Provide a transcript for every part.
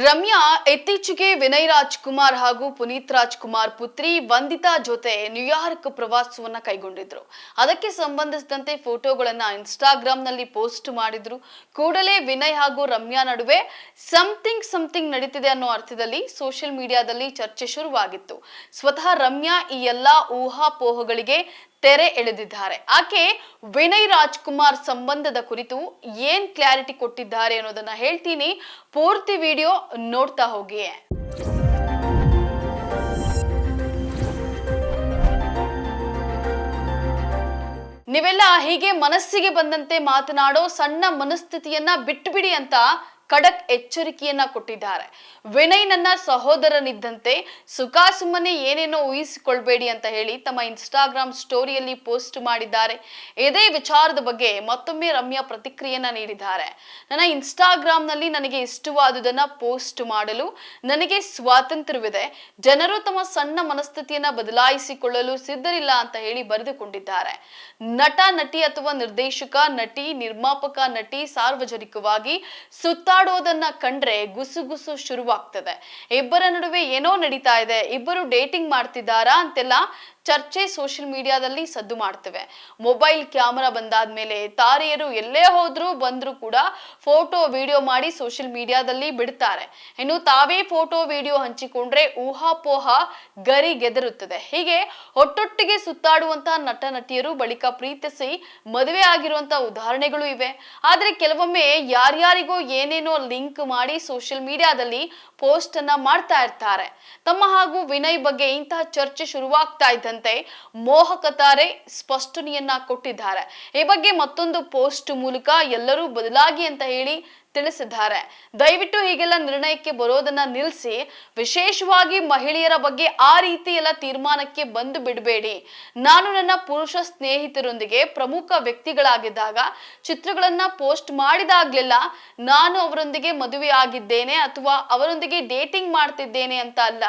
ರಮ್ಯಾ ಇತ್ತೀಚೆಗೆ ವಿನಯ್ ರಾಜ್ಕುಮಾರ್ ಹಾಗೂ ಪುನೀತ್ ರಾಜ್ಕುಮಾರ್ ಪುತ್ರಿ ವಂದಿತಾ ಜೊತೆ ನ್ಯೂಯಾರ್ಕ್ ಪ್ರವಾಸವನ್ನ ಕೈಗೊಂಡಿದ್ರು. ಅದಕ್ಕೆ ಸಂಬಂಧಿಸಿದಂತೆ ಫೋಟೋಗಳನ್ನ ಇನ್ಸ್ಟಾಗ್ರಾಂನಲ್ಲಿ ಪೋಸ್ಟ್ ಮಾಡಿದ್ರು. ಕೂಡಲೇ ವಿನಯ್ ಹಾಗೂ ರಮ್ಯಾ ನಡುವೆ ಸಮಥಿಂಗ್ ನಡೀತಿದೆ ಅನ್ನೋ ಅರ್ಥದಲ್ಲಿ ಸೋಷಿಯಲ್ ಮೀಡಿಯಾದಲ್ಲಿ ಚರ್ಚೆ ಶುರುವಾಗಿತ್ತು. ಸ್ವತಃ ರಮ್ಯಾ ಈ ಎಲ್ಲಾ ಊಹಾಪೋಹಗಳಿಗೆ ತೆರೆ ಎಳೆದಿದ್ದಾರೆ. ಆಕೆ ವಿನಯ್ ರಾಜ್ಕುಮಾರ್ ಸಂಬಂಧದ ಕುರಿತು ಏನ್ ಕ್ಲಾರಿಟಿ ಕೊಟ್ಟಿದ್ದಾರೆ ಅನ್ನೋದನ್ನ ಹೇಳ್ತೀನಿ, ಪೂರ್ತಿ ವಿಡಿಯೋ ನೋಡ್ತಾ ಹೋಗಿ. ನೀವೆಲ್ಲ ಹೀಗೆ ಮನಸ್ಸಿಗೆ ಬಂದಂತೆ ಮಾತನಾಡೋ ಸಣ್ಣ ಮನಸ್ಥಿತಿಯನ್ನ ಬಿಟ್ಟುಬಿಡಿ ಅಂತ ಖಡಕ್ ಎಚ್ಚರಿಕೆಯನ್ನ ಕೊಟ್ಟಿದ್ದಾರೆ. ವಿನಯ್ ನನ್ನ ಸಹೋದರನಿದ್ದಂತೆ, ಸುಖ ಸುಮ್ಮನೆ ಏನೇನೋ ಊಹಿಸಿಕೊಳ್ಬೇಡಿ ಅಂತ ಹೇಳಿ ತಮ್ಮ ಇನ್ಸ್ಟಾಗ್ರಾಮ್ ಸ್ಟೋರಿಯಲ್ಲಿ ಪೋಸ್ಟ್ ಮಾಡಿದ್ದಾರೆ. ಇದೇ ವಿಚಾರದ ಬಗ್ಗೆ ಮತ್ತೊಮ್ಮೆ ರಮ್ಯಾ ಪ್ರತಿಕ್ರಿಯೆಯನ್ನ ನೀಡಿದ್ದಾರೆ. ನನ್ನ ಇನ್ಸ್ಟಾಗ್ರಾಂನಲ್ಲಿ ನನಗೆ ಇಷ್ಟವಾದುದನ್ನ ಪೋಸ್ಟ್ ಮಾಡಲು ನನಗೆ ಸ್ವಾತಂತ್ರ್ಯವಿದೆ. ಜನರು ತಮ್ಮ ಸಣ್ಣ ಮನಸ್ಥಿತಿಯನ್ನ ಬದಲಾಯಿಸಿಕೊಳ್ಳಲು ಸಿದ್ಧರಿಲ್ಲ ಅಂತ ಹೇಳಿ ಬರೆದುಕೊಂಡಿದ್ದಾರೆ. ನಟ, ನಟಿ ಅಥವಾ ನಿರ್ದೇಶಕ, ನಟಿ, ನಿರ್ಮಾಪಕ, ನಟಿ ಸಾರ್ವಜನಿಕವಾಗಿ ಸುತ್ತಾಡೋದನ್ನ ಕಂಡ್ರೆ ಗುಸುಗುಸು ಶುರುವಾಗ್ತದೆ. ಇಬ್ಬರ ನಡುವೆ ಏನೋ ನಡೀತಾ ಇದೆ, ಇಬ್ಬರು ಡೇಟಿಂಗ್ ಮಾಡ್ತಿದ್ದಾರಾ ಅಂತೆಲ್ಲ ಚರ್ಚೆ ಸೋಷಿಯಲ್ ಮೀಡಿಯಾದಲ್ಲಿ ಸದ್ದು ಮಾಡ್ತವೆ. ಮೊಬೈಲ್ ಕ್ಯಾಮೆರಾ ಬಂದಾದ್ಮೇಲೆ ತಾರೆಯರು ಎಲ್ಲೇ ಹೋದ್ರು ಬಂದ್ರು ಕೂಡ ಫೋಟೋ ವಿಡಿಯೋ ಮಾಡಿ ಸೋಷಿಯಲ್ ಮೀಡಿಯಾದಲ್ಲಿ ಬಿಡ್ತಾರೆ. ಇನ್ನು ತಾವೇ ಫೋಟೋ ವಿಡಿಯೋ ಹಂಚಿಕೊಂಡ್ರೆ ಊಹಾಪೋಹ ಗರಿಗೆದರುತ್ತದೆ. ಹೀಗೆ ಒಟ್ಟೊಟ್ಟಿಗೆ ಸುತ್ತಾಡುವಂತಹ ನಟ ನಟಿಯರು ಬಳಿಕ ಪ್ರೀತಿಸಿ ಮದುವೆ ಆಗಿರುವಂತಹ ಉದಾಹರಣೆಗಳು ಇವೆ. ಆದ್ರೆ ಕೆಲವೊಮ್ಮೆ ಯಾರ್ಯಾರಿಗೋ ಏನೇನೋ ಲಿಂಕ್ ಮಾಡಿ ಸೋಷಿಯಲ್ ಮೀಡಿಯಾದಲ್ಲಿ ಪೋಸ್ಟ್ ಅನ್ನ ಮಾಡ್ತಾ ಇರ್ತಾರೆ. ತಮ್ಮ ಹಾಗೂ ವಿನಯ್ ಬಗ್ಗೆ ಇಂತಹ ಚರ್ಚೆ ಶುರುವಾಗ್ತಾ ಇದ್ದಂತೆ ಮೋಹಕ ತಾರೆ ಸ್ಪಷ್ಟನೆಯನ್ನ ಕೊಟ್ಟಿದ್ದಾರೆ. ಈ ಬಗ್ಗೆ ಮತ್ತೊಂದು ಪೋಸ್ಟ್ ಮೂಲಕ ಎಲ್ಲರೂ ಬದಲಾಗಿ ಅಂತ ಹೇಳಿ ತಿಳಿಸಿದ್ದಾರೆ. ದಯವಿಟ್ಟು ಹೀಗೆಲ್ಲ ನಿರ್ಣಯಕ್ಕೆ ಬರೋದನ್ನ ನಿಲ್ಲಿಸಿ, ವಿಶೇಷವಾಗಿ ಮಹಿಳೆಯರ ಬಗ್ಗೆ ಆ ರೀತಿ ಎಲ್ಲ ತೀರ್ಮಾನಕ್ಕೆ ಬಂದು ಬಿಡಬೇಡಿ. ನಾನು ನನ್ನ ಪುರುಷ ಸ್ನೇಹಿತರೊಂದಿಗೆ ಪ್ರಮುಖ ವ್ಯಕ್ತಿಗಳಾಗಿದ್ದಾಗ ಚಿತ್ರಗಳನ್ನ ಪೋಸ್ಟ್ ಮಾಡಿದಾಗ್ಲೆಲ್ಲ ನಾನು ಅವರೊಂದಿಗೆ ಮದುವೆ ಆಗಿದ್ದೇನೆ ಅಥವಾ ಅವರೊಂದಿಗೆ ಡೇಟಿಂಗ್ ಮಾಡ್ತಿದ್ದೇನೆ ಅಂತ ಅಲ್ಲ.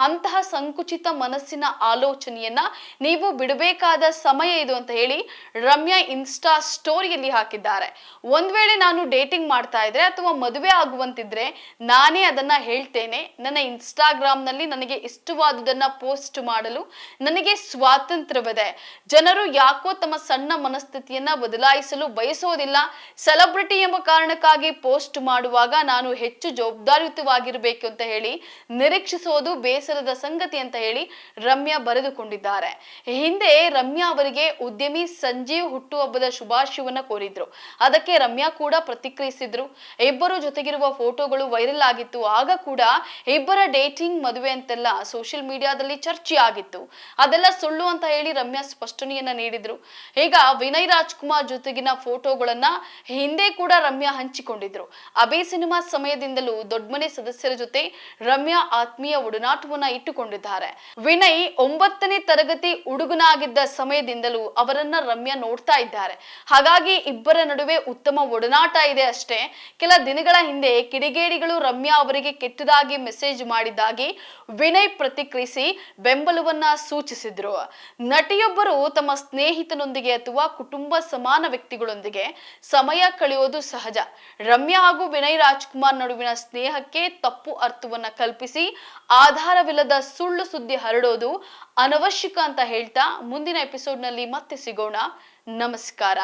ಅಂತಹ ಸಂಕುಚಿತ ಮನಸ್ಸಿನ ಆಲೋಚನೆಯನ್ನ ನೀವು ಬಿಡಬೇಕಾದ ಸಮಯ ಇದು ಅಂತ ಹೇಳಿ ರಮ್ಯಾ ಇನ್ಸ್ಟಾ ಸ್ಟೋರಿಯಲ್ಲಿ ಹಾಕಿದ್ದಾರೆ. ಒಂದ್ ವೇಳೆ ನಾನು ಡೇಟಿಂಗ್ ಮಾಡ್ತಾ ಇದ್ರೆ ಅಥವಾ ಮದುವೆ ಆಗುವಂತಿದ್ರೆ ನಾನೇ ಅದನ್ನ ಹೇಳ್ತೇನೆ. ನನ್ನ ಇನ್ಸ್ಟಾಗ್ರಾಮ್ ನಲ್ಲಿ ನನಗೆ ಇಷ್ಟವಾದುದನ್ನ ಪೋಸ್ಟ್ ಮಾಡಲು ನನಗೆ ಸ್ವಾತಂತ್ರ್ಯವಿದೆ. ಜನರು ಯಾಕೋ ತಮ್ಮ ಸಣ್ಣ ಮನಸ್ಥಿತಿಯನ್ನ ಬದಲಾಯಿಸಲು ಬಯಸೋದಿಲ್ಲ. ಸೆಲೆಬ್ರಿಟಿ ಎಂಬ ಕಾರಣಕ್ಕಾಗಿ ಪೋಸ್ಟ್ ಮಾಡುವಾಗ ನಾನು ಹೆಚ್ಚು ಜವಾಬ್ದಾರಿಯುತವಾಗಿರಬೇಕು ಅಂತ ಹೇಳಿ ನಿರೀಕ್ಷಿಸೋದು ಬೇಸರದ ಸಂಗತಿ ಅಂತ ಹೇಳಿ ರಮ್ಯಾ ಬರೆದುಕೊಂಡಿದ್ದಾರೆ. ಹಿಂದೆ ರಮ್ಯಾ ಅವರಿಗೆ ಉದ್ಯಮಿ ಸಂಜೀವ್ ಹುಟ್ಟುಹಬ್ಬದ ಶುಭಾಶಯವನ್ನ ಕೋರಿದ್ರು. ಅದಕ್ಕೆ ರಮ್ಯಾ ಕೂಡ ಪ್ರತಿಕ್ರಿಯಿಸಿದ್ರು. ಇಬ್ಬರು ಜೊತೆಗಿರುವ ಫೋಟೋಗಳು ವೈರಲ್ ಆಗಿತ್ತು. ಆಗ ಕೂಡ ಇಬ್ಬರ ಡೇಟಿಂಗ್, ಮದುವೆ ಅಂತೆಲ್ಲ ಸೋಷಿಯಲ್ ಮೀಡಿಯಾದಲ್ಲಿ ಚರ್ಚೆ ಆಗಿತ್ತು. ಅದೆಲ್ಲ ಸುಳ್ಳು ಅಂತ ಹೇಳಿ ರಮ್ಯಾ ಸ್ಪಷ್ಟನೆಯನ್ನ ನೀಡಿದ್ರು. ಈಗ ವಿನಯ್ ರಾಜ್ಕುಮಾರ್ ಜೊತೆಗಿನ ಫೋಟೋಗಳನ್ನ ಹಿಂದೆ ಕೂಡ ರಮ್ಯಾ ಹಂಚಿಕೊಂಡಿದ್ರು. ಅಬೆ ಸಿನಿಮಾ ಸಮಯದಿಂದಲೂ ದೊಡ್ಡಮನೆ ಸದಸ್ಯರ ಜೊತೆ ರಮ್ಯಾ ಆತ್ಮೀಯ ಒಡನಾಟವನ್ನ ಇಟ್ಟುಕೊಂಡಿದ್ದಾರೆ. ವಿನಯ್ 9ನೇ ತರಗತಿ ಹುಡುಗನಾಗಿದ್ದ ಸಮಯದಿಂದಲೂ ಅವರನ್ನ ರಮ್ಯಾ ನೋಡ್ತಾ ಇದ್ದಾರೆ. ಹಾಗಾಗಿ ಇಬ್ಬರ ನಡುವೆ ಉತ್ತಮ ಒಡನಾಟ ಇದೆ ಅಷ್ಟೇ. ಕೆಲ ದಿನಗಳ ಹಿಂದೆ ಕಿಡಿಗೇಡಿಗಳು ರಮ್ಯಾ ಅವರಿಗೆ ಕೆಟ್ಟದಾಗಿ ಮೆಸೇಜ್ ಮಾಡಿದ್ದಾಗಿ ವಿನಯ್ ಪ್ರತಿಕ್ರಿಯಿಸಿ ಬೆಂಬಲವನ್ನ ಸೂಚಿಸಿದ್ರು. ನಟಿಯೊಬ್ಬರು ತಮ್ಮ ಸ್ನೇಹಿತನೊಂದಿಗೆ ಅಥವಾ ಕುಟುಂಬ ಸಮಾನ ವ್ಯಕ್ತಿಗಳೊಂದಿಗೆ ಸಮಯ ಕಳೆಯೋದು ಸಹಜ. ರಮ್ಯಾ ಹಾಗೂ ವಿನಯ್ ರಾಜ್ಕುಮಾರ್ ನಡುವಿನ ಸ್ನೇಹಕ್ಕೆ ತಪ್ಪು ಅರ್ಥವನ್ನ ಕಲ್ಪಿಸಿ ಆಧಾರವಿಲ್ಲದ ಸುಳ್ಳು ಸುದ್ದಿ ಹರಡೋದು ಅನವಶ್ಯಕ ಅಂತ ಹೇಳ್ತಾ ಮುಂದಿನ ಎಪಿಸೋಡ್ ನಲ್ಲಿ ಮತ್ತೆ ಸಿಗೋಣ. ನಮಸ್ಕಾರ.